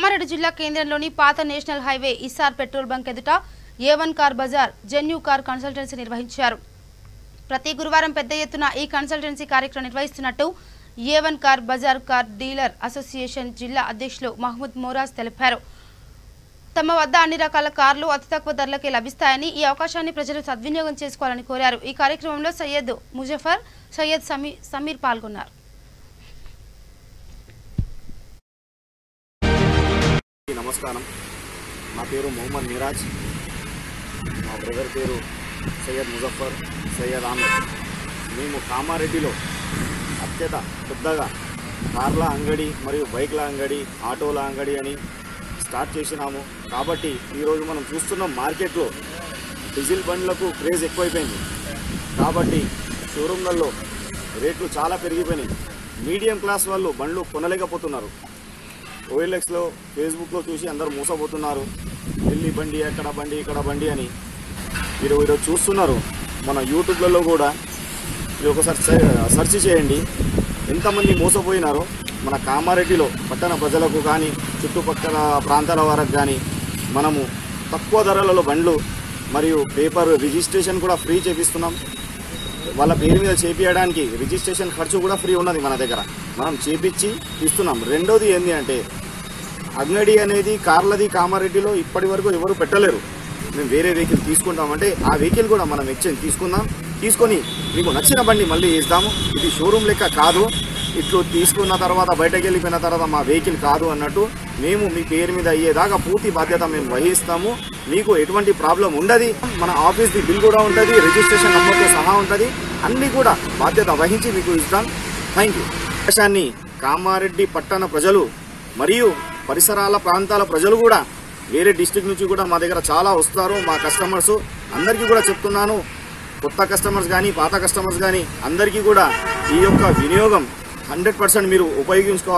కామారెడ్డి జిల్లా కేంద్రంలోని పాత national highway Essar petrol bunk ఎదుట A1 car bazaar genuine car consultancy నిర్వహించారు. ప్రతి గురువారం పెద్ద ఎత్తున ఈ కన్సల్టెన్సీ కార్యక్రమం నిర్వహిస్తున్నట్టు A1 car bazaar car dealer association జిల్లా అధ్యక్షులు మహమ్మద్ మోరాజ్ తెలిపారు. తమ వద్ద అన్ని రకాల కార్లు అతి తక్కువ ధరలకే లభిస్తాయని, ఈ అవకాశాన్ని ప్రజలు సద్వినియోగం చేసుకోవాలని కోరారు. ఈ కార్యక్రమంలో సయ్యద్ ముజఫర్, సయ్యద్ సమీర్ పాల్గొన్నారు. నమస్కారం, నా పేరు మొహమ్మద్ మిరాజ్, మా బ్రదర్ పేరు సయ్యద్ ముజఫర్, సయ్యద్ ఆమెర్. మేము కామారెడ్డిలో అత్యంత పెద్దగా కార్ల అంగడి మరియు బైక్ల అంగడి, ఆటోల అంగడి అని స్టార్ట్ చేసినాము. కాబట్టి ఈరోజు మనం చూస్తున్నాం మార్కెట్లో డీజిల్ బండ్లకు క్రేజ్ ఎక్కువైపోయింది. కాబట్టి షోరూమ్లలో రేట్లు చాలా పెరిగిపోయినాయి. మీడియం క్లాస్ వాళ్ళు బండ్లు కొనలేకపోతున్నారు. OLXలో, ఫేస్బుక్లో చూసి అందరూ మోసపోతున్నారు. ఢిల్లీ బండి, అక్కడ బండి, ఇక్కడ బండి అని ఈరోజు చూస్తున్నారు. మన యూట్యూబ్లలో కూడా మీరు ఒకసారి సెర్చ్ చేయండి, ఎంతమంది మోసపోయినారో. మన కామారెడ్డిలో పట్టణ ప్రజలకు కానీ, చుట్టుపక్కల ప్రాంతాల వారికి కానీ మనము తక్కువ ధరలలో బండ్లు మరియు పేపర్ రిజిస్ట్రేషన్ కూడా ఫ్రీ చేపిస్తున్నాం. వాళ్ళ పేరు మీద చేపించడానికి రిజిస్ట్రేషన్ ఖర్చు కూడా ఫ్రీ ఉన్నది మన దగ్గర, మనం చేపించి ఇస్తున్నాం. రెండోది ఏంటి అంటే, అంగడి అనేది కార్లది కామారెడ్డిలో ఇప్పటి వరకు ఎవరు పెట్టలేరు. మేము వేరే వెహికల్ తీసుకుంటామంటే ఆ వెహికల్ కూడా మనం ఎక్స్చేంజ్ తీసుకొని మీకు నచ్చిన బండి మళ్ళీ ఇస్తాము. ఇది షోరూమ్ లెక్క కాదు, ఇట్లు తీసుకున్న తర్వాత బయటకు వెళ్ళిపోయిన తర్వాత మా వెహికల్ కాదు అన్నట్టు. మేము మీ పేరు మీద అయ్యేదాకా పూర్తి బాధ్యత మేము వహిస్తాము. మీకు ఎటువంటి ప్రాబ్లం ఉండదు. మన ఆఫీస్ది బిల్ కూడా ఉంటుంది, రిజిస్ట్రేషన్ నెంబర్తో సహా ఉంటుంది. అన్నీ కూడా బాధ్యత వహించి మీకు ఇస్తాం. Thank you. అవకాశాన్ని కామారెడ్డి పట్టణ ప్రజలు మరియు పరిసరాల ప్రాంతాల ప్రజలు కూడా, వేరే డిస్ట్రిక్ట్ నుంచి కూడా మా దగ్గర చాలా వస్తారు. మా కస్టమర్స్ అందరికీ కూడా చెప్తున్నాను, కొత్త కస్టమర్స్ కానీ పాత కస్టమర్స్ కానీ అందరికీ కూడా ఈ యొక్క వినియోగం 100% మీరు ఉపయోగించుకోవాలి.